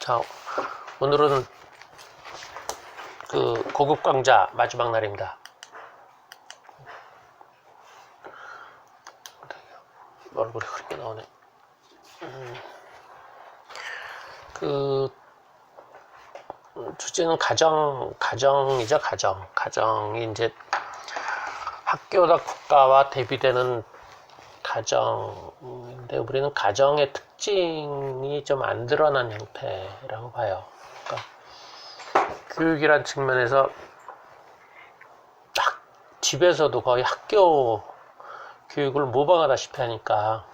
자, 오늘은 그 고급 강좌 마지막 날입니다. 얼굴이 흐리게 나오네. 주제는 가정이죠. 가정이 이제 학교나 국가와 대비되는 가정인데, 우리는 가정의 특징이 좀 안 드러난 형태라고 봐요. 그러니까 교육이란 측면에서 집에서도 거의 학교 교육을 모방하다시피 하니까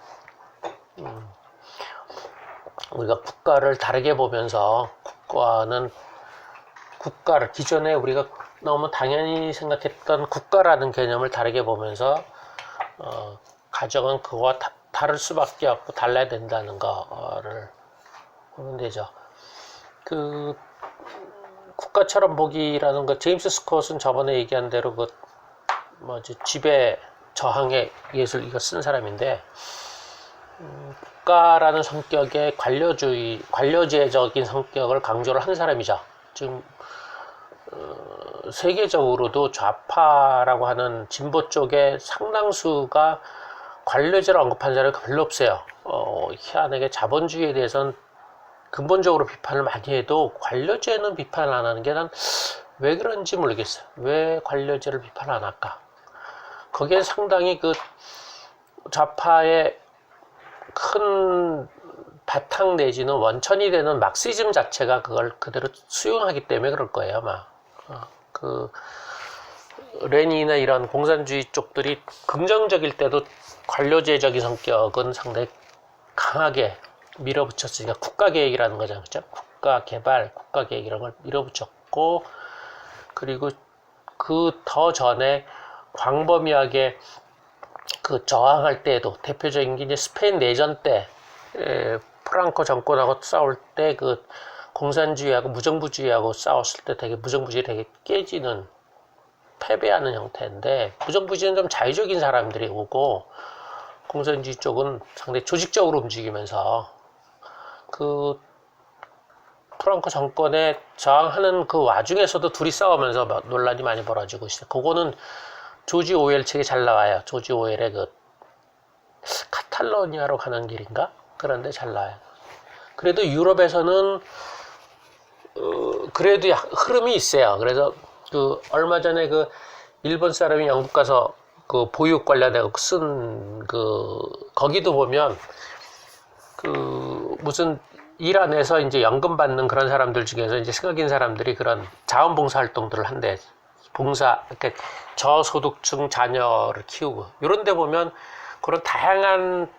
우리가 국가를 다르게 보면서 국가를 기존에 우리가 너무 당연히 생각했던 국가라는 개념을 다르게 보면서 가정은 그거와 다를 수밖에 없고 달라야 된다는 거를 보면 되죠. 그 국가처럼 보기라는 거, 제임스 스콧은 저번에 얘기한 대로 지배 저항의 예술 이거 쓴 사람인데, 국가라는 성격의 관료제적인 성격을 강조를 한 사람이죠. 지금 세계적으로도 좌파라고 하는 진보 쪽의 상당수가 관료제를 언급한 사람이 별로 없어요. 희한하게 자본주의에 대해서는 근본적으로 비판을 많이 해도 관료제는 비판을 안 하는 게 난 왜 그런지 모르겠어요. 왜 관료제를 비판 안 할까? 거기에 상당히 그 좌파의 큰 바탕 내지는 원천이 되는 막시즘 자체가 그걸 그대로 수용하기 때문에 그럴 거예요, 아마. 레닌이나 이런 공산주의 쪽들이 긍정적일 때도 관료제적인 성격은 상당히 강하게 밀어붙였으니까 국가계획이라는 거잖아요. 그렇죠? 국가개발, 국가계획 이런 걸 밀어붙였고, 그리고 그 더 전에 광범위하게 그 저항할 때에도 대표적인 게 이제 스페인 내전 때 프랑코 정권하고 싸울 때 그 공산주의하고 무정부주의하고 싸웠을 때 되게 무정부주의 되게 깨지는 패배하는 형태인데, 무정부주의는 좀 자유적인 사람들이 오고 공산주의 쪽은 상당히 조직적으로 움직이면서 그 프랑코 정권에 저항하는 그 와중에서도 둘이 싸우면서 논란이 많이 벌어지고 있어요. 그거는 조지 오웰 책에 잘 나와요. 조지 오웰의 그 카탈로니아로 가는 길인가? 그런데 잘 나와요. 그래도 유럽에서는 그래도 흐름이 있어요. 그래서 그 얼마 전에 그 일본 사람이 영국 가서 그 보육 관련해서 쓴 거기도 보면 무슨 일 안에서 이제 연금 받는 그런 사람들 중에서 이제 생각인 사람들이 그런 자원봉사 활동들을 한대. 그러니까 저소득층 자녀를 키우고, 이런 데 보면 그런 다양한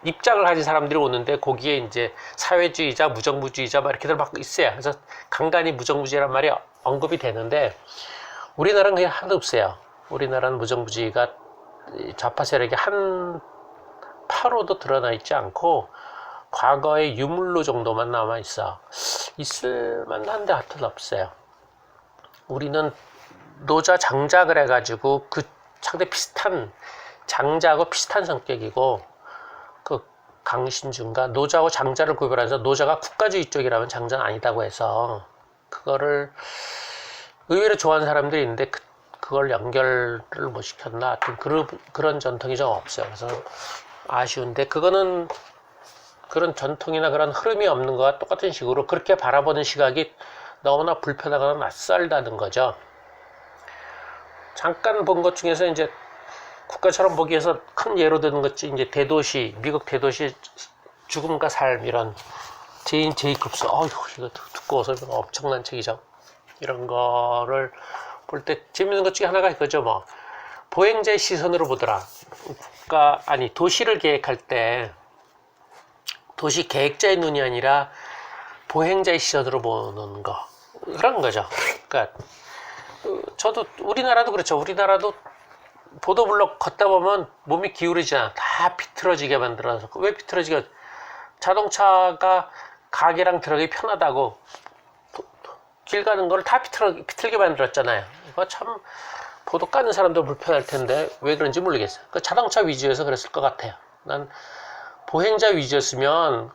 입장을 가진 사람들이 오는데, 거기에 이제 사회주의자, 무정부주의자 막 이렇게들 막 있어요. 그래서 간간히 무정부주의란 말이 언급이 되는데, 우리나라는 그냥 하나도 없어요. 우리나라는 무정부주의가 좌파 세력의 한 파로도 드러나 있지 않고 과거의 유물로 정도만 남아 있어. 있을 만한데 하여튼 없어요. 우리는 노자 장작을 해가지고 그 상당히 비슷한, 장자하고 비슷한 성격이고, 그 강신주인가 노자하고 장자를 구별해서 노자가 국가주의 쪽이라면 장자는 아니다고 해서 그거를 의외로 좋아하는 사람들이 있는데 그걸 연결을 못 시켰나. 하여튼 그런 전통이 좀 없어요. 그래서 아쉬운데, 그거는 그런 전통이나 그런 흐름이 없는 거와 똑같은 식으로 그렇게 바라보는 시각이 너무나 불편하거나 낯설다는 거죠. 잠깐 본 것 중에서 이제 국가처럼 보기 위해서 큰 예로 드는 것이 이제 대도시, 미국 대도시 죽음과 삶, 이런 제인 제이콥스, 이거 두꺼워서 엄청난 책이죠. 이런 거를 볼 때 재밌는 것 중에 하나가 이거죠. 보행자의 시선으로 보더라. 도시를 계획할 때 도시 계획자의 눈이 아니라 보행자의 시선으로 보는 거, 그런 거죠. 그러니까 저도 우리나라도 그렇죠. 우리나라도 보도블록 걷다 보면 몸이 기울이잖아. 다 비틀어지게 만들어서. 왜 비틀어지게? 자동차가 가게랑 들어가기 편하다고 길 가는 걸 다 비틀게 만들었잖아요. 이거 참 보도 까는 사람도 불편할 텐데 왜 그런지 모르겠어요. 자동차 위주여서 그랬을 것 같아요. 난 보행자 위주였으면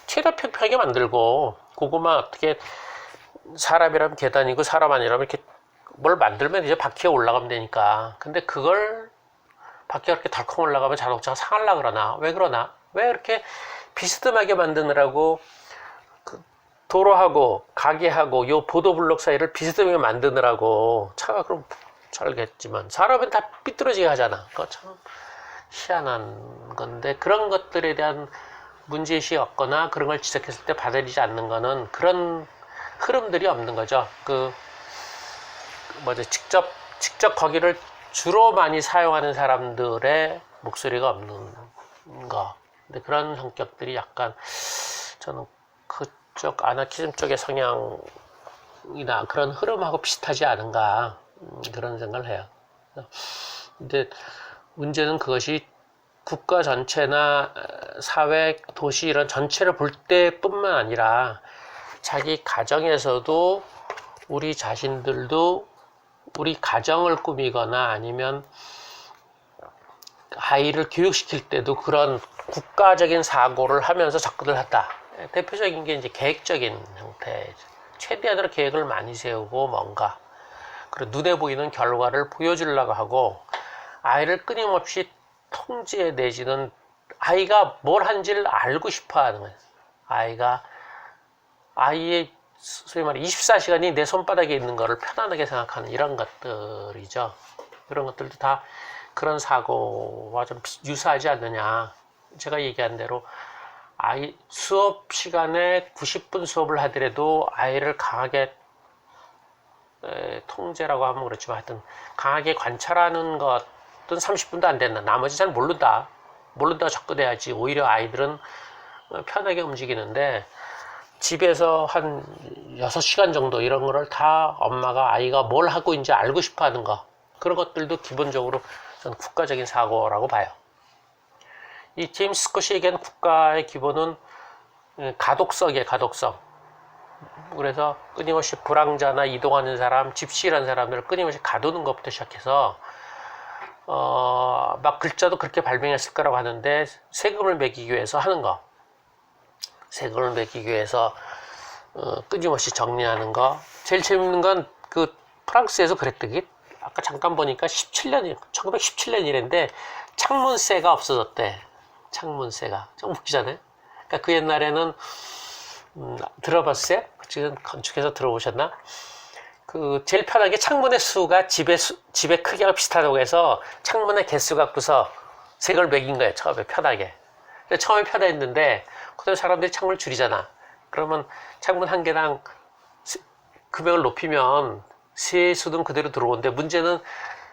최대한 평평하게 만들고 고구마 어떻게 사람이라면 계단이고 사람 아니라면 이렇게 뭘 만들면 이제 바퀴에 올라가면 되니까. 근데 그걸 바퀴가 그렇게 덜컹 올라가면 자동차가 상하려 그러나? 왜 그러나? 왜 이렇게 비스듬하게 만드느라고 그 도로하고 가게하고 요 보도블록 사이를 비스듬하게 만드느라고 차가 그럼 잘겠지만 사람은 다 삐뚤어지게 하잖아. 그거 참 희한한 건데 그런 것들에 대한 문제의식이 없거나 그런 걸 지적했을 때 받아들이지 않는 거는 그런 흐름들이 없는 거죠. 직접 거기를 주로 많이 사용하는 사람들의 목소리가 없는 거. 근데 그런 성격들이 약간 저는 그쪽 아나키즘 쪽의 성향이나 그런 흐름하고 비슷하지 않은가 그런 생각을 해요. 근데 문제는 그것이 국가 전체나 사회, 도시 이런 전체를 볼 때뿐만 아니라 자기 가정에서도 우리 자신들도 우리 가정을 꾸미거나 아니면 아이를 교육시킬 때도 그런 국가적인 사고를 하면서 접근을 한다. 대표적인 게 이제 계획적인 형태. 최대한으로 계획을 많이 세우고 뭔가 그리고 눈에 보이는 결과를 보여주려고 하고 아이를 끊임없이 통제 내지는 아이가 뭘 한지를 알고 싶어 하는 거예요. 아이의 소위 말해 24시간이 내 손바닥에 있는 거를 편안하게 생각하는 이런 것들이죠. 이런 것들도 다 그런 사고와 좀 유사하지 않느냐. 제가 얘기한 대로 아이 수업 시간에 90분 수업을 하더라도 아이를 강하게 통제라고 하면 그렇지만 하여튼 강하게 관찰하는 것은 30분도 안 된다. 나머지 잘 모른다 접근해야지. 오히려 아이들은 편하게 움직이는데 집에서 한 6시간 정도 이런 거를 다 엄마가 아이가 뭘 하고 있는지 알고 싶어 하는 거 그런 것들도 기본적으로 저는 국가적인 사고라고 봐요. 이 제임스 스콧이 얘기한 국가의 기본은 가독성이에요. 가독성. 그래서 끊임없이 불황자나 이동하는 사람, 집시라는 사람들을 끊임없이 가두는 것부터 시작해서 막 글자도 그렇게 발명했을 거라고 하는데 세금을 매기기 위해서 하는 거. 세금을 매기기 위해서 끊임없이 정리하는 거. 제일 재밌는 건 그 프랑스에서 그랬더니 아까 잠깐 보니까 1917년이랬는데 창문세가 없어졌대. 창문세가 좀 웃기잖아요. 그러니까 그 옛날에는 들어봤어요? 지금 건축해서 들어보셨나? 그 제일 편하게 창문의 수가 집의 크기가 비슷하다고 해서 창문의 개수 갖고서 색을 매긴 거예요. 처음에 편하게. 처음에 편했는데 그다음에 사람들이 창문을 줄이잖아. 그러면 창문 한 개당 금액을 높이면 세수는 그대로 들어오는데 문제는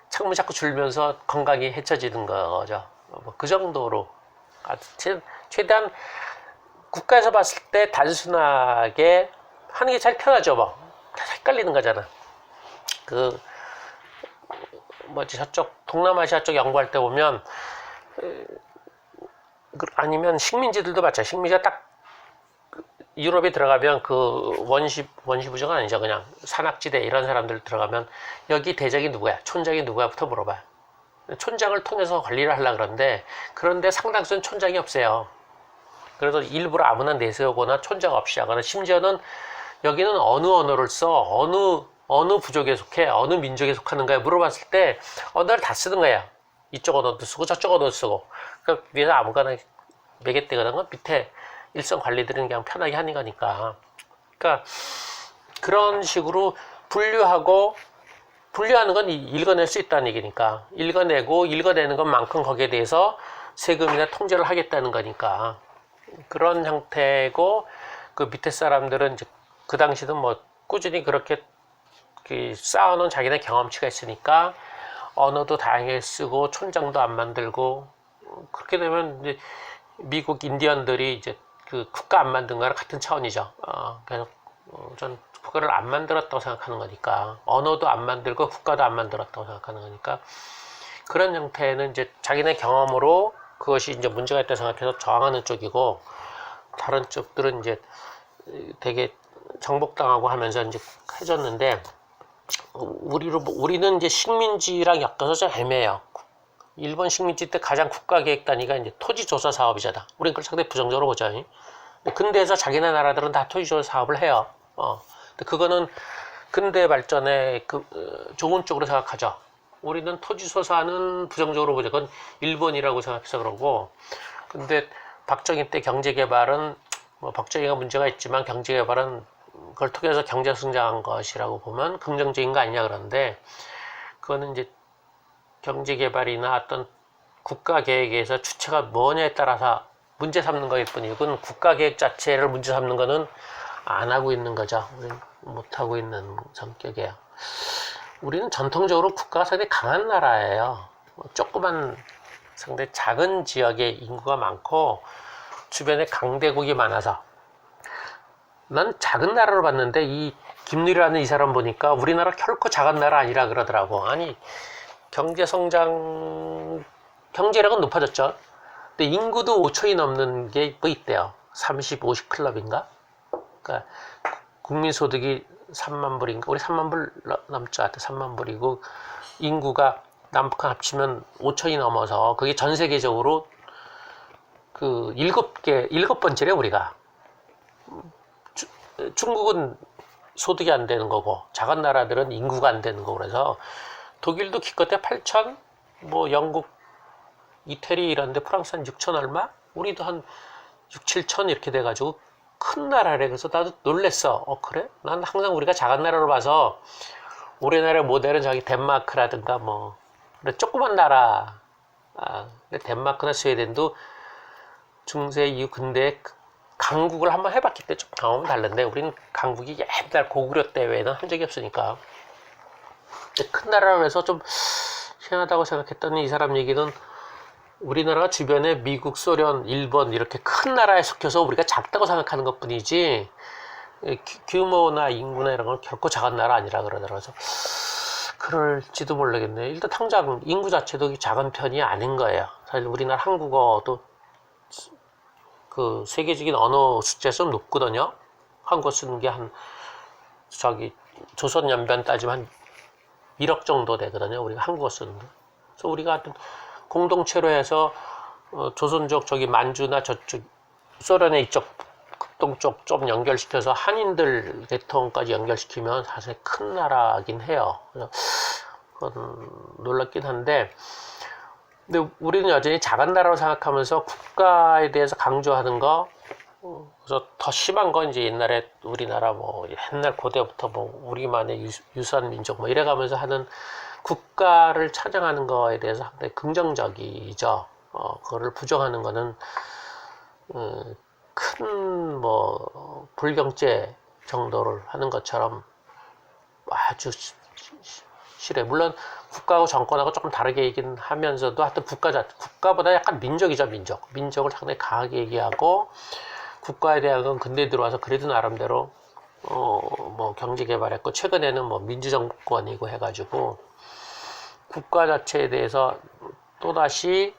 창문 자꾸 줄면서 건강이 해쳐지는 거죠. 뭐 그 정도로 최대한 국가에서 봤을 때 단순하게 하는 게 제일 편하죠. 뭐 헷갈리는 거잖아. 저쪽 동남아시아 쪽 연구할 때 보면 아니면 식민지들도 마찬가지. 식민지가 딱 유럽에 들어가면 그 원시부정은 아니죠. 그냥 산악지대 이런 사람들 들어가면 여기 대적이 누구야? 촌장이 누구야부터 물어봐요. 촌장을 통해서 관리를 하려고 그런데 상당수는 촌장이 없어요. 그래서 일부러 아무나 내세우거나 촌장 없이 하거나 심지어는 여기는 어느 언어를 써? 어느 부족에 속해? 어느 민족에 속하는 거야? 물어봤을 때 언어를 다 쓰는 거야. 이쪽 언어도 쓰고 저쪽 언어도 쓰고. 그러니까 위에서 아무거나 매개떼거나 건 밑에 일선 관리들은 그냥 편하게 하는 거니까. 그러니까 그런 식으로 분류하는 건 읽어낼 수 있다는 얘기니까. 읽어내는 것만큼 거기에 대해서 세금이나 통제를 하겠다는 거니까. 그런 형태고 그 밑에 사람들은 이제 그 당시는 뭐 꾸준히 그렇게 쌓아놓은 자기네 경험치가 있으니까 언어도 다양하게 쓰고 촌장도 안 만들고 그렇게 되면 이제 미국 인디언들이 이제 그 국가 안 만든 거랑 같은 차원이죠. 그래서 전 국가를 안 만들었다고 생각하는 거니까 언어도 안 만들고 국가도 안 만들었다고 생각하는 거니까 그런 형태는 이제 자기네 경험으로 그것이 이제 문제가 있다고 생각해서 저항하는 쪽이고 다른 쪽들은 이제 되게 정복당하고 하면서 이제 해줬는데 우리는 이제 식민지랑 엮어서 좀 애매해요. 일본 식민지 때 가장 국가 계획 단위가 이제 토지 조사 사업이잖아. 우리는 그걸 상당히 부정적으로 보죠. 근대에서 자기네 나라들은 다 토지조선 사업을 해요. 근데 그거는 근대 발전의 좋은 쪽으로 생각하죠. 우리는 토지소사는 부정적으로 보죠. 그건 일본이라고 생각해서 그러고. 근데 박정희 때 경제개발은 뭐 박정희가 문제가 있지만 경제개발은 그걸 통해서 경제 성장한 것이라고 보면 긍정적인 거 아니냐 그러는데, 그거는 이제 경제개발이나 어떤 국가계획에서 주체가 뭐냐에 따라서 문제 삼는 거일 뿐이고, 그건 국가계획 자체를 문제 삼는 거는 안 하고 있는 거죠. 못 하고 있는 성격이에요. 우리는 전통적으로 국가가 상당히 강한 나라예요. 조그만 상당히 작은 지역에 인구가 많고 주변에 강대국이 많아서. 난 작은 나라로 봤는데 이 김누리라는 이 사람 보니까 우리나라 결코 작은 나라 아니라 그러더라고. 아니, 경제력은 높아졌죠. 근데 인구도 5천이 넘는 게 뭐 있대요. 30, 50 클럽인가? 그러니까 국민소득이 3만 불인가? 우리 3만 불 넘죠. 3만 불이고 인구가 남북한 합치면 5천이 넘어서 그게 전 세계적으로 그 7번째래 우리가. 중국은 소득이 안 되는 거고 작은 나라들은 인구가 안 되는 거고, 그래서 독일도 기껏해 8천, 뭐 영국, 이태리 이런데 프랑스 한 6천 얼마? 우리도 한 6, 7천 이렇게 돼가지고 큰 나라래. 그래서 나도 놀랬어. 그래? 난 항상 우리가 작은 나라로 봐서 우리나라의 모델은 저기 덴마크라든가 뭐 그래, 조그만 나라. 근데 덴마크나 스웨덴도 중세 이후 근대에 강국을 한번 해봤기 때문에 좀 경험은 다른데, 우리는 강국이 옛날 고구려 때외에는 한 적이 없으니까. 근데 큰 나라로 해서 좀 희한하다고 생각했더니 이 사람 얘기는 우리나라가 주변에 미국, 소련, 일본 이렇게 큰 나라에 속해서 우리가 작다고 생각하는 것 뿐이지 규모나 인구나 이런 건 결코 작은 나라 아니라 그러더라고요. 그럴지도 모르겠네요. 일단 당장 인구 자체도 작은 편이 아닌 거예요. 사실 우리나라 한국어도 그 세계적인 언어 숫자에서 높거든요. 한국어 쓰는 게 조선 연변 따지면 한 1억 정도 되거든요. 우리가 한국어 쓰는 게. 그래서 우리가 하여튼 공동체로 해서 조선족 저기 만주나 저쪽 소련의 이쪽 북동쪽 좀 연결시켜서 한인들 계통까지 연결시키면 사실 큰 나라긴 해요. 그래서 그건 놀랍긴 한데, 근데 우리는 여전히 작은 나라로 생각하면서 국가에 대해서 강조하는 거, 그래서 더 심한 건 이제 옛날에 우리나라 뭐 옛날 고대부터 뭐 우리만의 유산 민족 뭐 이래가면서 하는 국가를 찬양하는 거에 대해서 상당히 긍정적이죠. 그거를 부정하는 거는 큰 뭐 불경죄 정도를 하는 것처럼 아주 싫어요. 물론 국가하고 정권하고 조금 다르게 얘기는 하면서도 하여튼 국가보다 약간 민족이죠. 민족을 상당히 강하게 얘기하고, 국가에 대한 건 근대에 들어와서 그래도 나름대로 뭐 경제 개발했고, 최근에는 뭐 민주정권이고 해가지고 국가 자체에 대해서 또다시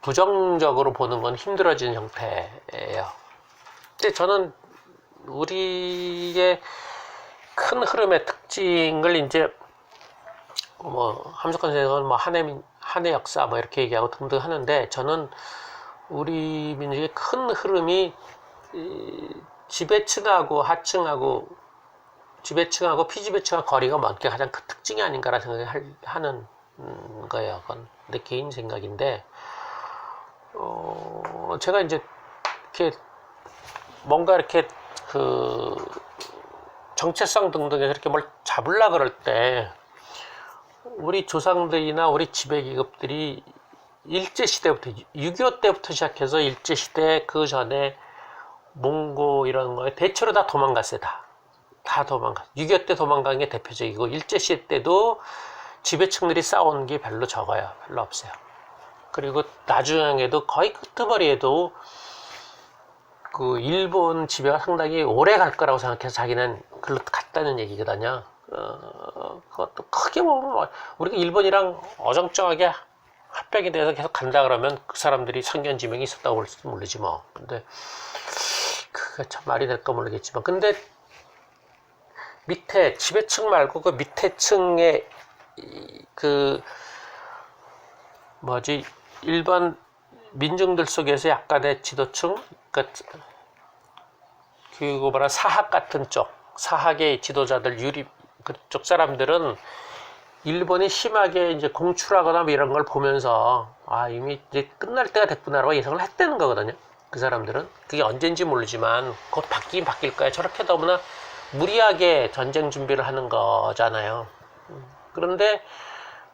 부정적으로 보는 건 힘들어지는 형태예요. 근데 저는 우리의 큰 흐름의 특징을 이제 뭐 함석헌 선생은 뭐 한해 역사 뭐 이렇게 얘기하고 등등 하는데, 저는 우리 민족의 큰 흐름이 지배층하고 하층하고 지배층하고 피지배층하고 거리가 먼 게 가장 큰 특징이 아닌가라는 생각을 하는 거예요. 그건 내 개인 생각인데, 제가 이제 이렇게 뭔가 이렇게 그 정체성 등등에서 이렇게 뭘 잡으려 그럴 때 우리 조상들이나 우리 지배기급들이 일제시대부터 6.25 때부터 시작해서 일제시대 그 전에 몽고 이런 거에 대체로 다 도망갔어요. 다 도망갔어요. 6.25 때 도망간 게 대표적이고, 일제시대 때도 지배층들이 싸운 게 별로 적어요. 별로 없어요. 그리고 나중에도 거의 끄트머리에도 그 일본 지배가 상당히 오래 갈 거라고 생각해서 자기는 글로 갔다는 얘기거든요. 그것도 크게 보면 우리가 일본이랑 어정쩡하게 합병이 돼서 계속 간다 그러면 그 사람들이 선견지명이 있었다고 볼지도 모르지 뭐. 근데 그게 참 말이 될까 모르겠지만, 근데 밑에 지배층 말고 그 밑에 층에 그 일반 민중들 속에서 약간의 지도층, 그러니까 그리고 말하 사학 같은 쪽, 사학의 지도자들 유리 그쪽 사람들은 일본이 심하게 이제 공출하거나 뭐 이런 걸 보면서 아 이미 이제 끝날 때가 됐구나라고 예상을 했다는 거거든요. 그 사람들은 그게 언젠지 모르지만 곧 바뀌긴 바뀔 거야. 저렇게 너무나 무리하게 전쟁 준비를 하는 거잖아요. 그런데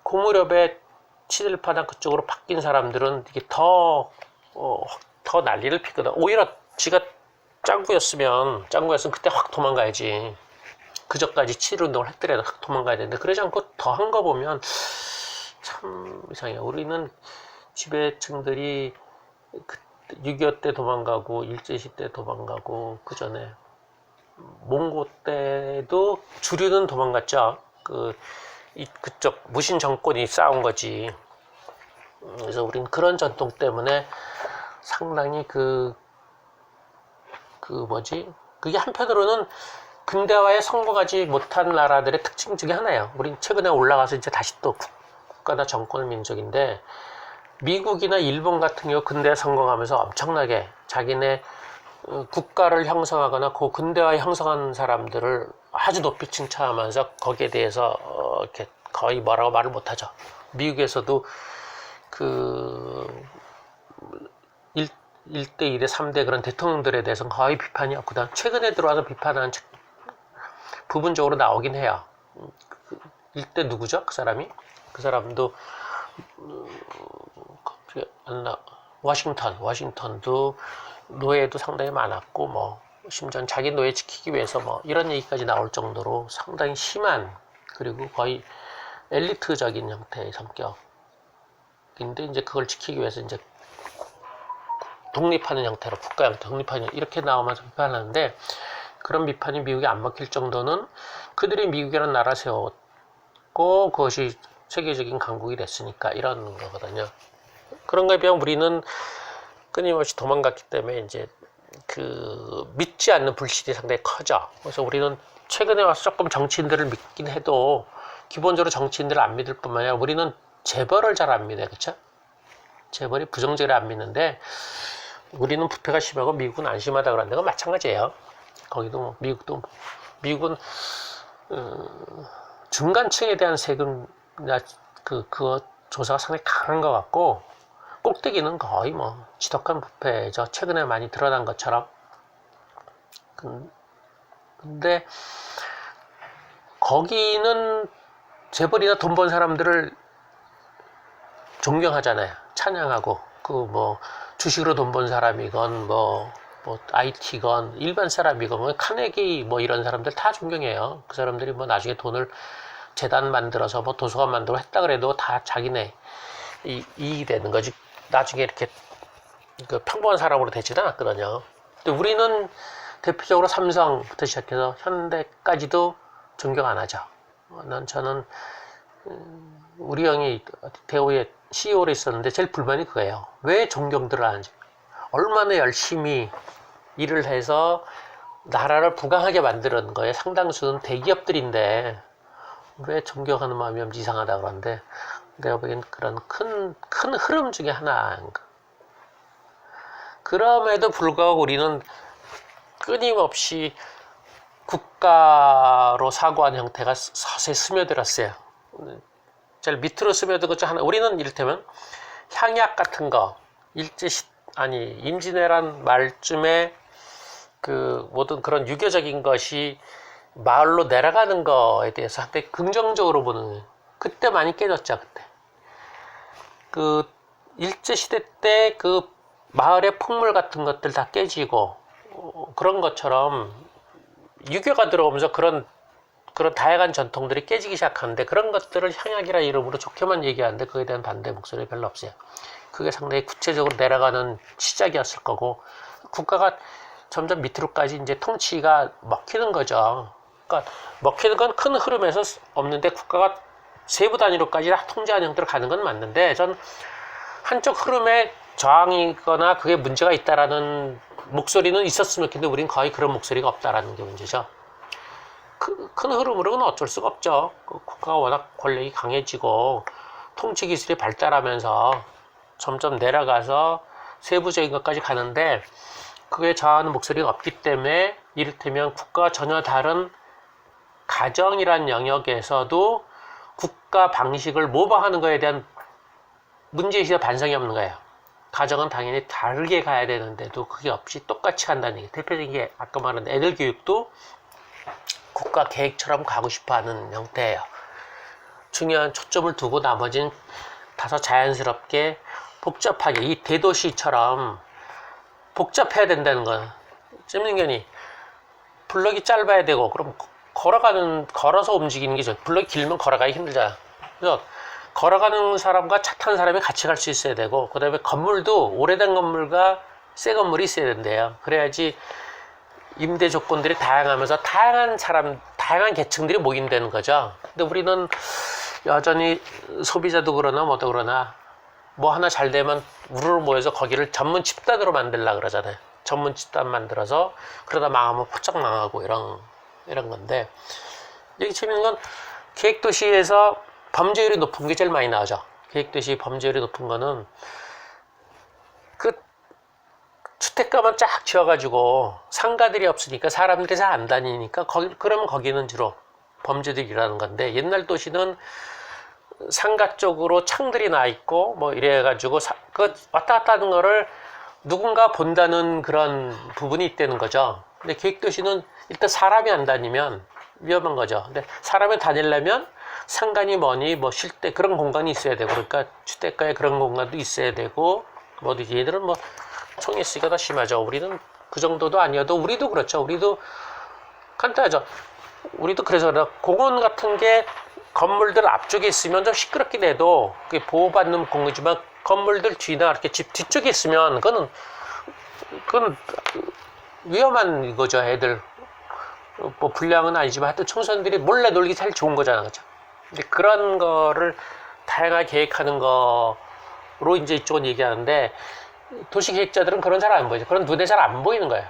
그 무렵에 친일파나 그쪽으로 바뀐 사람들은 이게 더 난리를 피거든. 오히려 지가 짱구였으면 그때 확 도망가야지. 그저까지 친일운동을 했더라도 확 도망가야 되는데 그러지 않고 더 한 거 보면 참 이상해요. 우리는 지배층들이 6.25 때 도망가고 일제시 때 도망가고 그 전에 몽고 때도 주류는 도망갔죠. 그쪽 무신 정권이 싸운 거지. 그래서 우린 그런 전통 때문에 상당히 그게 한편으로는 근대화에 성공하지 못한 나라들의 특징 중에 하나예요. 우린 최근에 올라가서 이제 다시 또 국가나 정권 민족인데 미국이나 일본 같은 경우 근대화 성공하면서 엄청나게 자기네 국가를 형성하거나 그 근대화 형성한 사람들을 아주 높이 칭찬하면서 거기에 대해서 이렇게 거의 뭐라고 말을 못하죠. 미국에서도 그 1대, 2대, 3대 그런 대통령들에 대해서는 거의 비판이 없거든. 최근에 들어와서 비판하는 부분적으로 나오긴 해요. 일대 누구죠? 그 사람이? 그 사람도 워싱턴도 노예도 상당히 많았고 뭐 심지어 자기 노예 지키기 위해서 뭐 이런 얘기까지 나올 정도로 상당히 심한 그리고 거의 엘리트적인 형태의 성격인데 이제 그걸 지키기 위해서 이제 독립하는 형태로 국가 형태 독립하는 이렇게 나오면서 비판하는데 그런 비판이 미국에 안 먹힐 정도는 그들이 미국이라는 나라 세웠고 그것이 세계적인 강국이 됐으니까 이런 거거든요. 그런 거에 비하면 우리는 끊임없이 도망갔기 때문에 이제 믿지 않는 불신이 상당히 커져. 그래서 우리는 최근에 와서 조금 정치인들을 믿긴 해도 기본적으로 정치인들을 안 믿을 뿐만 아니라 우리는 재벌을 잘 안 믿어요. 그쵸? 재벌이 부정적으로 안 믿는데 우리는 부패가 심하고 미국은 안 심하다 그러는 데가 마찬가지예요. 거기도 미국은 중간층에 대한 세금이나 그거 조사가 상당히 강한 것 같고 꼭대기는 거의 뭐 지독한 부패죠. 최근에 많이 드러난 것처럼. 근데 거기는 재벌이나 돈 번 사람들을 존경하잖아요. 찬양하고 주식으로 돈 번 사람이건 뭐 IT건 일반 사람이건 뭐 카네기 뭐 이런 사람들 다 존경해요. 그 사람들이 뭐 나중에 돈을 재단 만들어서 뭐 도서관 만들고 했다 그래도 다 자기네 이익이 되는 거지. 나중에 이렇게 평범한 사람으로 되지는 않거든요. 근데 우리는 대표적으로 삼성부터 시작해서 현대까지도 존경 안 하죠. 저는 우리 형이 대우의 CEO로 있었는데 제일 불만이 그거예요. 왜 존경들을 하는지. 얼마나 열심히 일을 해서 나라를 부강하게 만드는 거에 상당수는 대기업들인데 왜 존경하는 마음이 없지 이상하다 그러는데 내가 보기엔 그런 큰 흐름 중에 하나인가. 그럼에도 불구하고 우리는 끊임없이 국가로 사고하는 형태가 서서히 스며들었어요. 제일 밑으로 스며든 것 중 하나, 우리는 이를테면 향약 같은 거, 임진왜란 말쯤에 모든 그런 유교적인 것이 마을로 내려가는 거에 대해서 한때 긍정적으로 보는, 그때 많이 깨졌죠, 그때. 일제시대 때 마을의 풍물 같은 것들 다 깨지고, 그런 것처럼 유교가 들어오면서 그런 다양한 전통들이 깨지기 시작하는데 그런 것들을 향약이라 이름으로 좋게만 얘기하는데 그에 대한 반대 목소리 별로 없어요. 그게 상당히 구체적으로 내려가는 시작이었을 거고 국가가 점점 밑으로까지 이제 통치가 먹히는 거죠. 그러니까 먹히는 건 큰 흐름에서 없는데 국가가 세부 단위로까지 다 통제하는 형태로 가는 건 맞는데 전 한쪽 흐름에 저항이거나 그게 문제가 있다라는 목소리는 있었으면 좋겠는데 우린 거의 그런 목소리가 없다라는 게 문제죠. 큰 흐름으로는 어쩔 수가 없죠. 국가가 워낙 권력이 강해지고 통치 기술이 발달하면서 점점 내려가서 세부적인 것까지 가는데 그에 저하는 목소리가 없기 때문에 이를테면 국가와 전혀 다른 가정이란 영역에서도 국가 방식을 모방하는 것에 대한 문제의식이나 반성이 없는 거예요. 가정은 당연히 다르게 가야 되는데도 그게 없이 똑같이 간다는 얘기. 대표적인 게 아까 말한 애들 교육도 국가 계획처럼 가고 싶어하는 형태예요. 중요한 초점을 두고 나머지는 다소 자연스럽게 복잡하게 이 대도시처럼 복잡해야 된다는 거예요. 잼민견이 블럭이 짧아야 되고 그럼 걸어서 움직이는 게 블럭이 길면 걸어가기 힘들잖아. 그래서 걸어가는 사람과 차 타는 사람이 같이 갈 수 있어야 되고 그 다음에 건물도 오래된 건물과 새 건물이 있어야 된대요. 그래야지 임대 조건들이 다양하면서 다양한 계층들이 모인다는 거죠. 근데 우리는 여전히 소비자도 그러나 뭐도 그러나 뭐 하나 잘 되면 우르르 모여서 거기를 전문 집단으로 만들려고 그러잖아요. 전문 집단 만들어서 그러다 망하면 후쩍 망하고 이런 건데 여기 재밌는 건 계획도시에서 범죄율이 높은 게 제일 많이 나오죠. 계획도시 범죄율이 높은 거는 그 주택가만 쫙 지어가지고 상가들이 없으니까 사람들이 잘 안 다니니까 그러면 거기는 주로 범죄들이 일어나는 건데 옛날 도시는 상가 쪽으로 창들이 나 있고 뭐 이래가지고 그 왔다 갔다 하는 거를 누군가 본다는 그런 부분이 있다는 거죠. 근데 계획도시는 일단 사람이 안 다니면 위험한 거죠. 근데 사람이 다니려면 상간이 뭐니 뭐 쉴 때 그런 공간이 있어야 되고 그러니까 주택가에 그런 공간도 있어야 되고 뭐든지 얘들은 뭐 총에 쓰기가 더 심하죠. 우리는 그 정도도 아니어도 우리도 그렇죠. 우리도 간단하죠. 우리도 그래서 공원 같은 게 건물들 앞쪽에 있으면 좀 시끄럽긴 해도 그게 보호받는 공간이지만 건물들 뒤나 이렇게 집 뒤쪽에 있으면 그건 위험한 거죠. 애들 뭐 불량은 아니지만 하여튼 청소년들이 몰래 놀기 제일 좋은 거잖아, 그죠? 근데 그런 거를 다양하게 계획하는 거로 이제 이쪽은 얘기하는데 도시 계획자들은 그런 잘 안 보이죠. 그런 눈에 잘 안 보이는 거예요.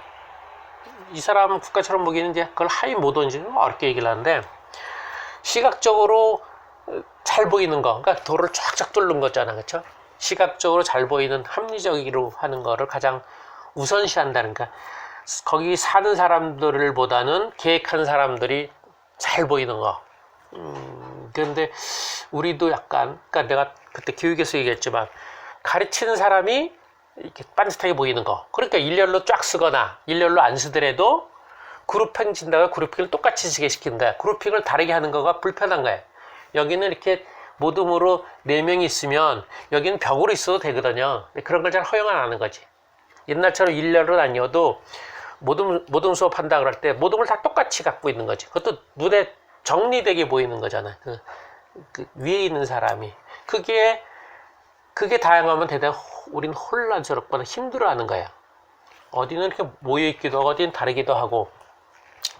이 사람은 국가처럼 보기에는 이제 그걸 하위 모던지 어렵게 얘기를 하는데 시각적으로 잘 보이는 거, 그러니까 도를 쫙쫙 뚫는 거잖아, 그렇죠? 시각적으로 잘 보이는 합리적으로 하는 거를 가장 우선시한다는 거. 거기 사는 사람들보다는 계획한 사람들이 잘 보이는 거. 그런데 우리도 약간, 그러니까 내가 그때 교육에서 얘기했지만 가르치는 사람이 이렇게 빤듯하게 보이는 거. 그러니까 일렬로 쫙 쓰거나 일렬로 안 쓰더라도 그룹핑 진다가 그룹핑을 똑같이 쓰게 시킨다. 그룹핑을 다르게 하는 거가 불편한 거예요. 여기는 이렇게 모둠으로 4명이 있으면 여기는 벽으로 있어도 되거든요. 그런 걸 잘 허용 안 하는 거지. 옛날처럼 일렬로 아니어도 모둠 수업한다 그럴 때 모둠을 다 똑같이 갖고 있는 거지. 그것도 눈에 정리되게 보이는 거잖아. 그 위에 있는 사람이. 그게 다양하면 대단히 우리는 혼란스럽거나 힘들어하는 거야. 어디는 이렇게 모여있기도 하고 어디는 다르기도 하고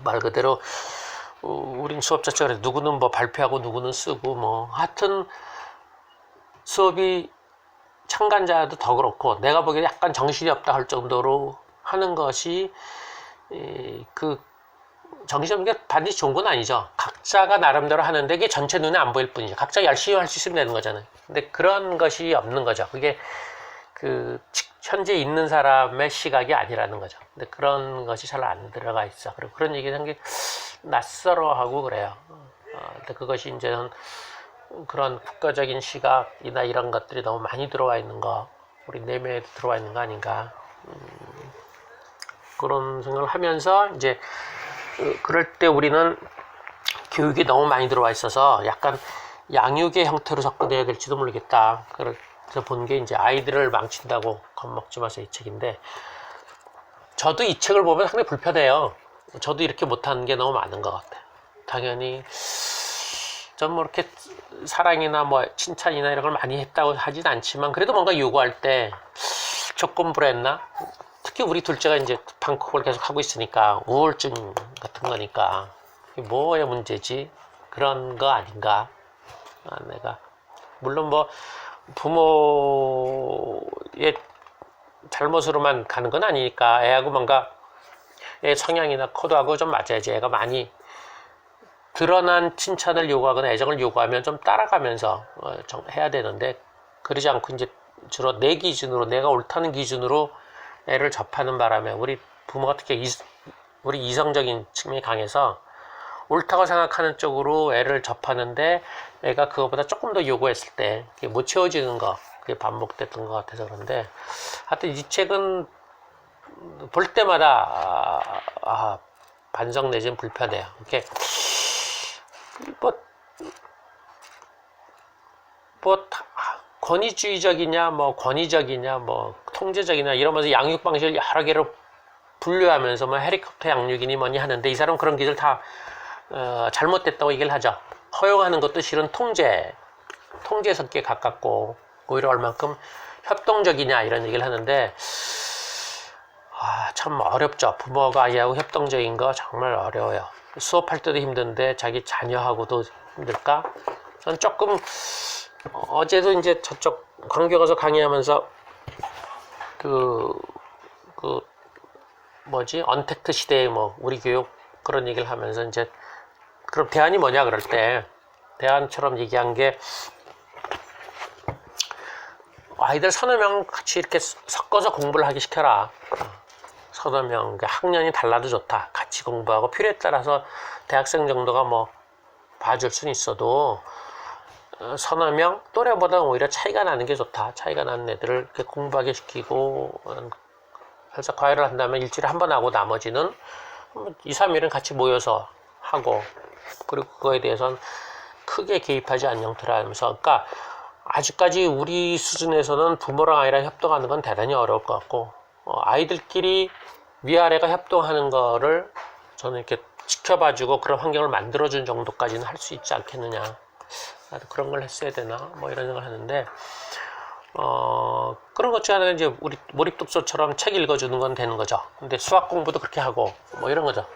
말 그대로 우린 수업 자체가 그래. 누구는 뭐 발표하고 누구는 쓰고 뭐 하여튼 수업이 참관자도 더 그렇고 내가 보기에 약간 정신이 없다 할 정도로 하는 것이 그 정신이 없는 게 반드시 좋은 건 아니죠. 각자가 나름대로 하는데 이게 전체 눈에 안 보일 뿐이죠. 각자 열심히 할 수 있으면 되는 거잖아요. 근데 그런 것이 없는 거죠. 그게 그 현재 있는 사람의 시각이 아니라는 거죠. 근데 그런 것이 잘 안 들어가 있어. 그리고 그런 얘기를 한 게 낯설어하고 그래요. 근데 그것이 이제는 그런 국가적인 시각이나 이런 것들이 너무 많이 들어와 있는 거, 우리 내면에 들어와 있는 거 아닌가. 그런 생각을 하면서 이제 그럴 때 우리는 교육이 너무 많이 들어와 있어서 약간 양육의 형태로 접근해야 될지도 모르겠다. 그래서 본 게 이제 아이들을 망친다고 겁먹지 마세요 이 책인데 저도 이 책을 보면 상당히 불편해요. 저도 이렇게 못하는 게 너무 많은 것 같아요. 당연히 전 뭐 이렇게 사랑이나 뭐 칭찬이나 이런 걸 많이 했다고 하진 않지만 그래도 뭔가 요구할 때 조건부로 했나? 특히 우리 둘째가 이제 방콕을 계속 하고 있으니까 우울증 같은 거니까 이게 뭐의 문제지? 그런 거 아닌가? 내가 물론 뭐 부모의 잘못으로만 가는 건 아니니까 애하고 뭔가 애 성향이나 코드하고 좀 맞아야지. 애가 많이 드러난 칭찬을 요구하거나 애정을 요구하면 좀 따라가면서 해야 되는데 그러지 않고 이제 주로 내 기준으로, 내가 옳다는 기준으로 애를 접하는 바람에 우리 부모가 특히 우리 이성적인 측면이 강해서 옳다고 생각하는 쪽으로 애를 접하는데 애가 그거보다 조금 더 요구했을 때 그게 못 채워지는 거, 그게 반복됐던 것 같아서 그런데 하여튼 이 책은 볼 때마다 반성 내지는 불편해요. 이렇게 뭐 권위주의적이냐 뭐 권위적이냐 뭐 통제적이냐 이러면서 양육 방식을 여러 개로 분류하면서 뭐 헬리콥터 양육이니 뭐니 하는데 이 사람은 그런 기술 다 잘못됐다고 얘기를 하죠. 허용하는 것도 실은 통제 섞기에 가깝고 오히려 얼만큼 협동적이냐 이런 얘기를 하는데 참 어렵죠. 부모가 아이하고 협동적인 거 정말 어려워요. 수업할 때도 힘든데 자기 자녀하고도 힘들까? 전 조금 어제도 이제 저쪽 광교 가서 강의하면서 언택트 시대의 뭐 우리 교육 그런 얘기를 하면서 이제 그럼 대안이 뭐냐 그럴 때 대안처럼 얘기한 게 아이들 서너 명 같이 이렇게 섞어서 공부를 하게 시켜라. 서너 명 학년이 달라도 좋다. 같이 공부하고 필요에 따라서 대학생 정도가 뭐 봐줄 수는 있어도 서너 명 또래보다 오히려 차이가 나는 게 좋다. 차이가 나는 애들을 이렇게 공부하게 시키고 그래서 과외를 한다면 일주일에 한 번 하고 나머지는 2, 3일은 같이 모여서 하고 그리고 그거에 대해서는 크게 개입하지 않는 형태로 하면서 그러니까 아직까지 우리 수준에서는 부모랑 아이랑 협동하는 건 대단히 어려울 것 같고 아이들끼리 위아래가 협동하는 거를 저는 이렇게 지켜봐주고 그런 환경을 만들어준 정도까지는 할 수 있지 않겠느냐. 나도 그런 걸 했어야 되나 뭐 이런 생각을 하는데 그런 것 중에 하나가 이제 우리 몰입독서처럼 책 읽어주는 건 되는 거죠. 근데 수학 공부도 그렇게 하고 뭐 이런 거죠.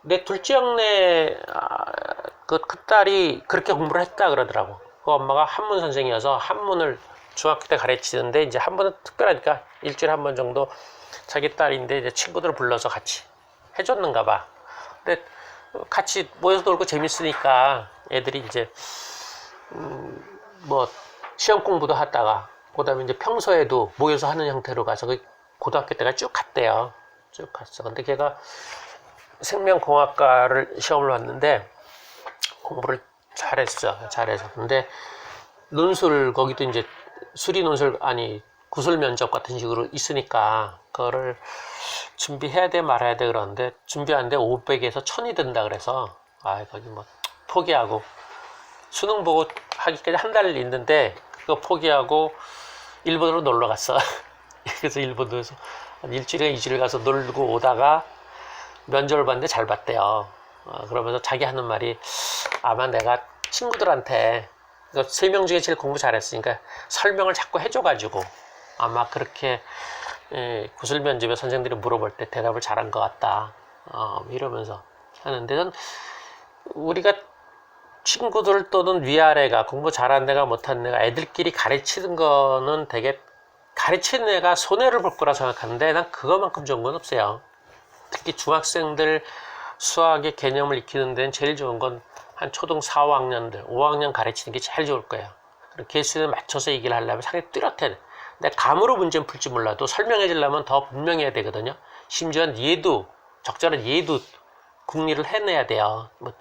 내 둘째 형네 그 딸이 그렇게 공부를 했다 그러더라고. 그 엄마가 한문 선생이어서 한문을 중학교 때 가르치는데 이제 한문은 특별하니까 일주일에 한 번 정도 자기 딸인데 이제 친구들을 불러서 같이 해줬는가 봐. 근데 같이 모여서 놀고 재밌으니까 애들이 이제 뭐 시험 공부도 하다가 그다음에 이제 평소에도 모여서 하는 형태로 가서 그 고등학교 때가 쭉 갔대요. 쭉 갔어. 근데 걔가 생명공학과를 시험을 봤는데 공부를 잘해서 근데 논술 거기도 이제 수리 논술 구술 면접 같은 식으로 있으니까 그거를 준비해야 돼 말아야 돼 그러는데 준비하는데 500에서 1000이 든다 그래서 거기 뭐 포기하고 수능 보고 하기까지 한 달 있는데 그거 포기하고 일본으로 놀러 갔어. 그래서 일본에서 한 일주일에 2주일 가서 놀고 오다가 면접을 봤는데 잘 봤대요. 그러면서 자기 하는 말이 아마 내가 친구들한테 3명 중에 제일 공부 잘했으니까 설명을 자꾸 해줘가지고 아마 그렇게 구술 면접에 선생들이 물어볼 때 대답을 잘한 것 같다. 이러면서 하는데 우리가 친구들 또는 위아래가 공부 잘하는 애가 못하는 애가 애들끼리 가르치는 거는 되게 가르치는 애가 손해를 볼 거라 생각하는데 난 그거만큼 좋은 건 없어요. 특히 중학생들 수학의 개념을 익히는 데는 제일 좋은 건 한 초등 4, 5학년들, 5학년 가르치는 게 제일 좋을 거예요. 개수에 맞춰서 얘기를 하려면 상당히 뚜렷해. 근데 감으로 문제는 풀지 몰라도 설명해 주려면 더 분명해야 되거든요. 심지어 적절한 예도 국리를 해내야 돼요. 뭐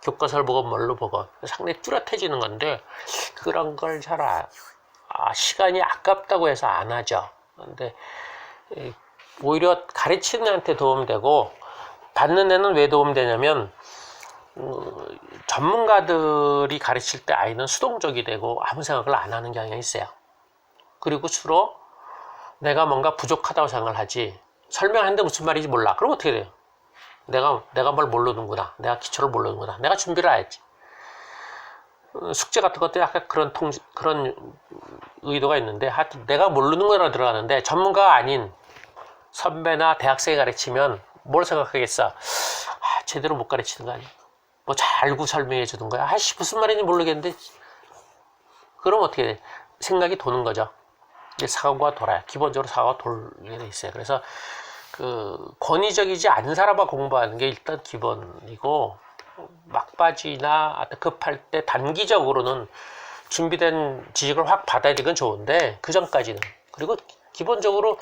교과서를 보고 뭘로 보고 상당히 뚜렷해지는 건데 그런 걸 잘 시간이 아깝다고 해서 안 하죠. 근데 오히려 가르치는 애한테 도움되고 받는 애는 왜 도움되냐면 전문가들이 가르칠 때 아이는 수동적이 되고 아무 생각을 안 하는 경향이 있어요. 그리고 주로 내가 뭔가 부족하다고 생각을 하지 설명하는데 무슨 말인지 몰라. 그럼 어떻게 돼요? 내가 뭘 모르는구나. 내가 기초를 모르는구나. 내가 준비를 해야지. 숙제 같은 것도 약간 그런 의도가 있는데 하여튼 내가 모르는 거라 들어가는데 전문가가 아닌 선배나 대학생이 가르치면 뭘 생각하겠어? 제대로 못 가르치는 거 아니야? 뭐 잘 알고 설명해 주는 거야? 무슨 말인지 모르겠는데 그럼 어떻게 돼? 생각이 도는 거죠. 사고가 돌아요. 기본적으로 사고가 돌게 돼 있어요. 그래서 권위적이지 않은 사람과 공부하는 게 일단 기본이고 막바지나 급할 때 단기적으로는 준비된 지식을 확 받아야 되건 좋은데 그 전까지는. 그리고 기본적으로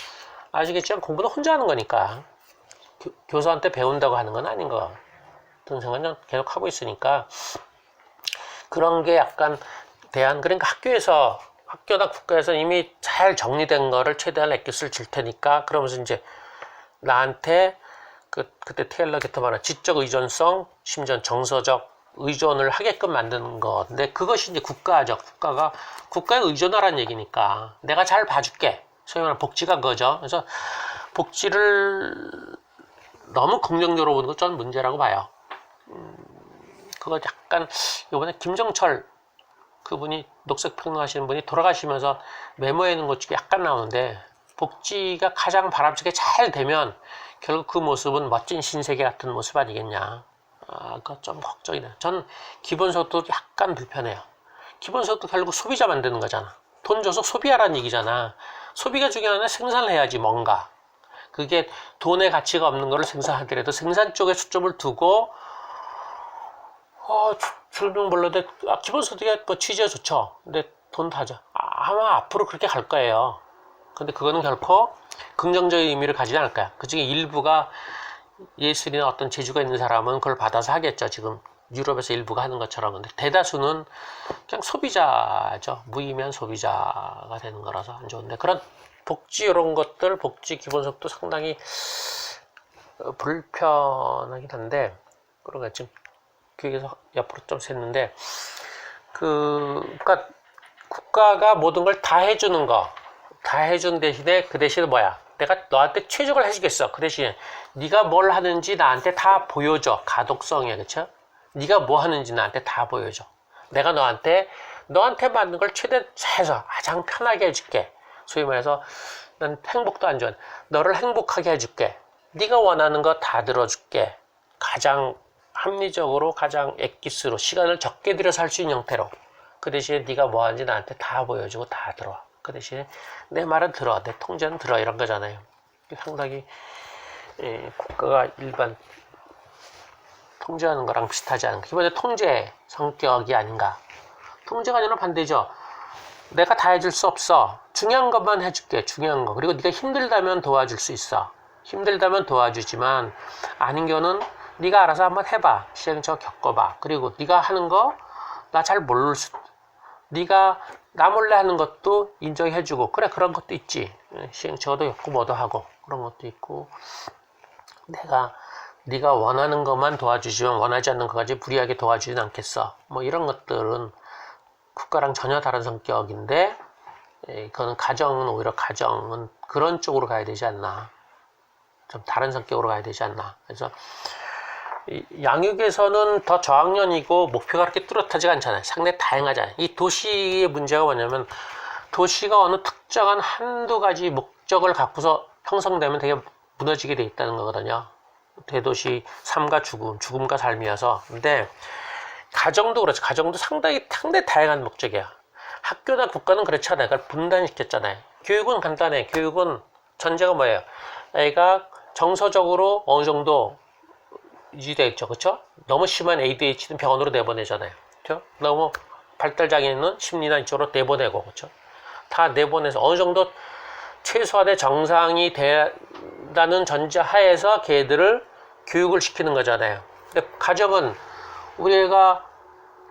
아시겠지만 공부는 혼자 하는 거니까 교사한테 배운다고 하는 건 아닌 거 같은 생각은 계속 하고 있으니까 그런 게 약간 그러니까 학교나 국가에서 이미 잘 정리된 거를 최대한 엑기스를 줄 테니까 그러면서 이제 나한테 그때 테일러 게터 말한 지적 의존성, 심지어 정서적 의존을 하게끔 만드는 건데 그것이 이제 국가죠. 국가에 의존하라는 얘기니까 내가 잘 봐줄게. 소위 말하는 복지가 그거죠. 그래서 복지를 너무 긍정적으로 보는 건 저는 문제라고 봐요. 그거 약간 이번에 김정철 그분이 녹색평론 하시는 분이 돌아가시면서 메모해 놓은 것 중에 약간 나오는데 복지가 가장 바람직하게 잘 되면 결국 그 모습은 멋진 신세계 같은 모습 아니겠냐. 그거 좀 걱정이네. 전 기본소득도 약간 불편해요. 기본소득도 결국 소비자 만드는 거잖아. 돈 줘서 소비하라는 얘기잖아. 소비가 중요한 건 생산을 해야지 뭔가. 그게 돈의 가치가 없는 거를 생산하더라도 생산 쪽에 초점을 두고 줄명 몰라도 기본소득이 뭐 취지가 좋죠. 근데 돈 다죠. 아마 앞으로 그렇게 갈 거예요. 근데 그거는 결코 긍정적인 의미를 가지지 않을 거야. 그 중에 일부가 예술이나 어떤 재주가 있는 사람은 그걸 받아서 하겠죠. 지금 유럽에서 일부가 하는 것처럼. 근데 대다수는 그냥 소비자죠. 무의미한 소비자가 되는 거라서 안 좋은데 그런 복지 이런 것들, 복지 기본소득도 상당히 불편하긴 한데 그러니까 지금 교육에서 옆으로 좀 샜는데 그러니까 국가가 모든 걸 다 해주는 거, 다 해준 대신에 그 대신에 뭐야? 내가 너한테 최적을 해주겠어. 그 대신에 네가 뭘 하는지 나한테 다 보여줘. 가독성이야, 그렇죠? 네가 뭐 하는지 나한테 다 보여줘. 내가 너한테 맞는 걸 최대한 해서 가장 편하게 해줄게. 소위 말해서 난 행복도 안 좋아. 너를 행복하게 해줄게. 네가 원하는 거 다 들어줄게. 가장 합리적으로 가장 엑기스로 시간을 적게 들여서 할 수 있는 형태로. 그 대신에 네가 뭐 하는지 나한테 다 보여주고 다 들어와. 그 대신에 내 말은 들어, 내 통제는 들어 이런 거잖아요. 상당히 국가가 일반 통제하는 거랑 비슷하지 않은가. 이번에 통제 성격이 아닌가. 통제가 아니라 반대죠. 내가 다 해줄 수 없어. 중요한 것만 해줄게. 중요한 거. 그리고 네가 힘들다면 도와줄 수 있어. 힘들다면 도와주지만 아닌 경우는 네가 알아서 한번 해봐. 시행착오 겪어봐. 그리고 네가 하는 거 나 잘 모를 수. 네가 나 몰래 하는 것도 인정해주고 그래 그런 것도 있지. 시행착오도 겪고 뭐도 하고 그런 것도 있고 네가 원하는 것만 도와주지만 원하지 않는 것까지 무리하게 도와주진 않겠어. 뭐 이런 것들은 국가랑 전혀 다른 성격인데 그거는 오히려 가정은 그런 쪽으로 가야 되지 않나. 좀 다른 성격으로 가야 되지 않나. 그래서 양육에서는 더 저학년이고 목표가 그렇게 뚜렷하지가 않잖아요. 상당히 다양하잖아요. 이 도시의 문제가 뭐냐면 도시가 어느 특정한 한두 가지 목적을 갖고서 형성되면 되게 무너지게 돼 있다는 거거든요. 대도시 삶과 죽음과 삶이어서. 근데 가정도 그렇죠. 가정도 상당히 다양한 목적이야. 학교나 국가는 그렇지 않아요. 그걸 분단시켰잖아요. 교육은 간단해. 교육은 전제가 뭐예요? 애가 정서적으로 어느 정도 유지되어 있죠. 그렇죠? 너무 심한 ADHD는 병원으로 내보내잖아요. 그렇죠? 너무 발달장애는 심리나 이쪽으로 내보내고, 그렇죠? 다 내보내서 어느 정도 최소한의 정상이 된다는 전제하에서 걔들을 교육을 시키는 거잖아요. 근데 가정은 우리 애가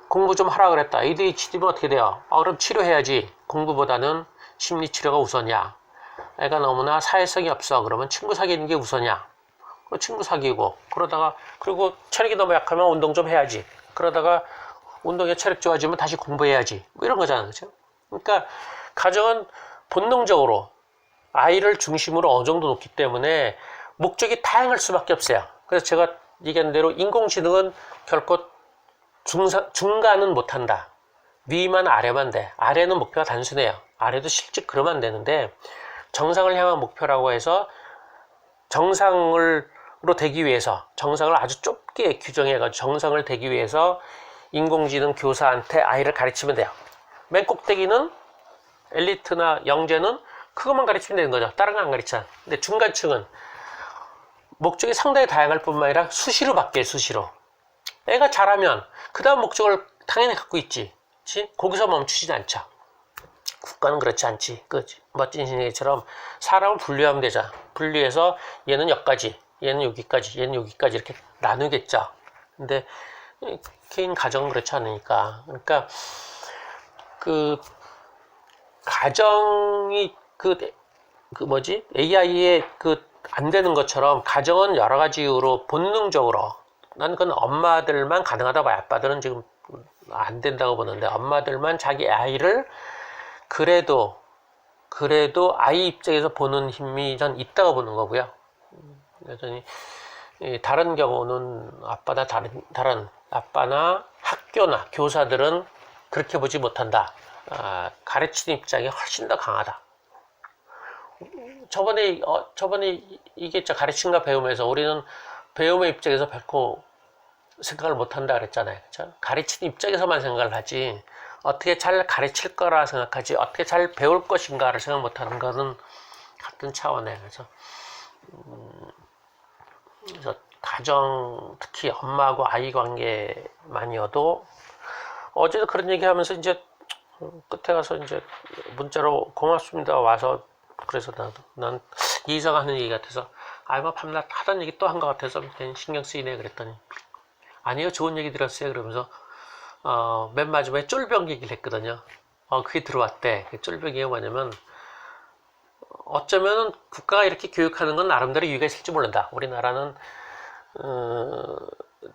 공부 좀 하라 그랬다. ADHD면 어떻게 돼요? 그럼 치료해야지. 공부보다는 심리치료가 우선이야. 애가 너무나 사회성이 없어. 그러면 친구 사귀는 게 우선이야. 친구 사귀고 그리고 체력이 너무 약하면 운동 좀 해야지. 그러다가 운동에 체력 좋아지면 다시 공부해야지. 뭐 이런 거잖아요. 그렇죠? 그러니까 가정은 본능적으로 아이를 중심으로 어느 정도 놓기 때문에 목적이 다양할 수밖에 없어요. 그래서 제가 얘기한 대로 인공지능은 결코 중간은 못한다. 위만 아래만 돼. 아래는 목표가 단순해요. 아래도 실제 그러면 안 되는데 정상을 향한 목표라고 해서 정상으로 되기 위해서 정상을 아주 좁게 규정해가지고 정상을 되기 위해서 인공지능 교사한테 아이를 가르치면 돼요. 맨 꼭대기는 엘리트나 영재는 그것만 가르치면 되는 거죠. 다른 거 안 가르쳐. 근데 중간층은 목적이 상당히 다양할 뿐만 아니라 수시로 바뀌어요. 수시로. 애가 잘하면 그 다음 목적을 당연히 갖고 있지. 그렇지? 거기서 멈추진 않죠. 국가는 그렇지 않지. 그 멋진 신에게처럼 사람을 분류하면 되잖아. 분류해서 얘는 여기까지, 얘는 여기까지, 얘는 여기까지 이렇게 나누겠죠. 근데 개인 가정은 그렇지 않으니까. 그러니까 그 가정이 AI에 안 되는 것처럼 가정은 여러 가지 이유로 본능적으로 난 그건 엄마들만 가능하다 봐요. 아빠들은 지금 안 된다고 보는데 엄마들만 자기 아이를 그래도 아이 입장에서 보는 힘이 전 있다고 보는 거고요. 여전히 다른 경우는 다른 아빠나 학교나 교사들은 그렇게 보지 못한다. 가르치는 입장이 훨씬 더 강하다. 저번에 얘기했죠. 가르침과 배움에서 우리는 배움의 입장에서 결코 생각을 못한다 그랬잖아요. 그렇죠? 가르치는 입장에서만 생각을 하지 어떻게 잘 가르칠 거라 생각하지 어떻게 잘 배울 것인가를 생각 못하는 것은 같은 차원이에요. 그래서 가정, 특히 엄마하고 아이 관계만이어도 어제도 그런 얘기하면서 이제 끝에 가서 이제 문자로 고맙습니다 와서 그래서 난 이의사가 하는 얘기 같아서 뭐 밤낮 하던 얘기 또 한 것 같아서 괜히 신경 쓰이네 그랬더니 아니요 좋은 얘기 들었어요 그러면서 맨 마지막에 쫄병 얘기를 했거든요. 그게 들어왔대. 쫄병이 뭐냐면 어쩌면 국가가 이렇게 교육하는 건 나름대로 이유가 있을지 모른다. 우리나라는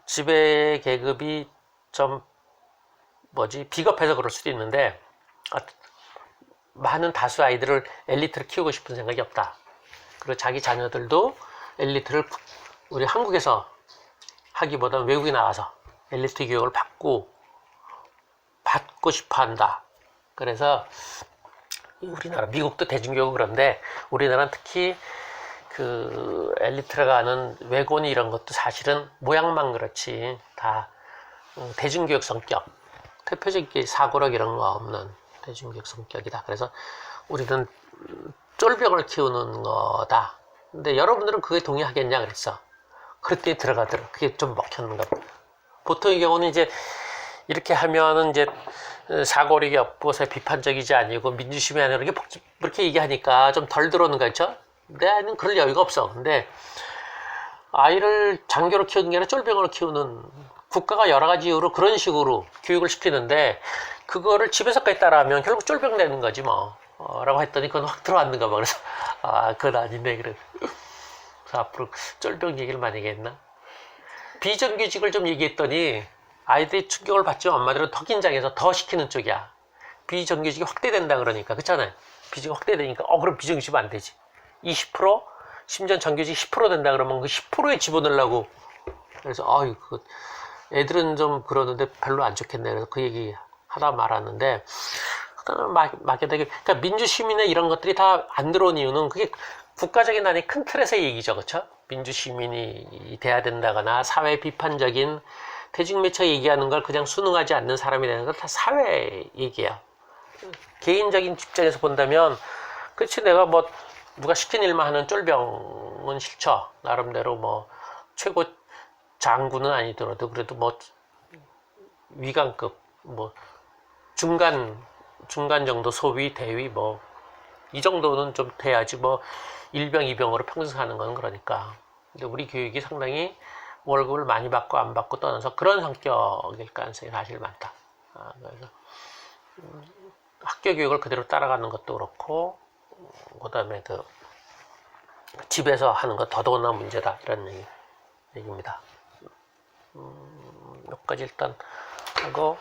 지배 계급이 좀 비겁해서 그럴 수도 있는데 많은 다수 아이들을 엘리트를 키우고 싶은 생각이 없다. 그리고 자기 자녀들도 엘리트를 우리 한국에서 하기보다는 외국에 나가서 엘리트 교육을 받고 싶어 한다. 그래서 우리나라, 미국도 대중교육은 그런데 우리나라는 특히 그 엘리트가 하는 외고니 이런 것도 사실은 모양만 그렇지 다 대중교육 성격, 대표적인 사고력 이런 거 없는 대중교육 성격이다. 그래서 우리는 쫄병을 키우는 거다. 근데 여러분들은 그게 동의하겠냐 그랬어. 그랬더니 들어가더라. 그게 좀 먹혔는가 봐. 보통의 경우는 이제 이렇게 하면은 이제 사고력이 없고 비판적이지 아니고 민주심이 아니라 그렇게 얘기하니까 좀 덜 들어오는 거 있죠? 내 아이는 그럴 여유가 없어. 근데 아이를 장교로 키우는 게 아니라 쫄병으로 키우는 국가가 여러 가지 이유로 그런 식으로 교육을 시키는데 그거를 집에서까지 따라하면 결국 쫄병 되는 거지 뭐. 라고 했더니 그건 확 들어왔는가 봐. 그래서 그건 아닌데 그래. 그래서 앞으로 쫄병 얘기를 만약에 했나? 비정규직을 좀 얘기했더니 아이들이 충격을 받지만 엄마들은 더 긴장해서 더 시키는 쪽이야. 비정규직이 확대된다 그러니까. 그렇잖아요. 비정규직 확대되니까 그럼 비정규직은 안 되지. 20% 심지어 정규직 10% 된다 그러면 그 10%에 집어넣으려고. 그래서 애들은 좀 그러는데 별로 안 좋겠네. 그래서 그 얘기 하다 말았는데 막연하게 그러니까 민주시민의 이런 것들이 다 안 들어온 이유는 그게 국가적인 아니 큰 틀에서의 얘기죠. 그렇죠? 민주시민이 돼야 된다거나 사회 비판적인 대중매체 얘기하는 걸 그냥 순응하지 않는 사람이 되는 건 다 사회 얘기야. 개인적인 입장에서 본다면 그렇지 내가 누가 시킨 일만 하는 쫄병은 싫죠. 나름대로 최고 장군은 아니더라도 그래도 위관급 중간 정도 소위 대위 이 정도는 좀 돼야지 일병 이병으로 평생 사는 건 그러니까. 근데 우리 교육이 상당히 월급을 많이 받고 안 받고 떠나서 그런 성격일 가능성이 사실 많다. 그래서 학교 교육을 그대로 따라가는 것도 그렇고 그다음에 집에서 하는 것 더더구나 문제다 이런 얘기입니다. 여기까지 일단 하고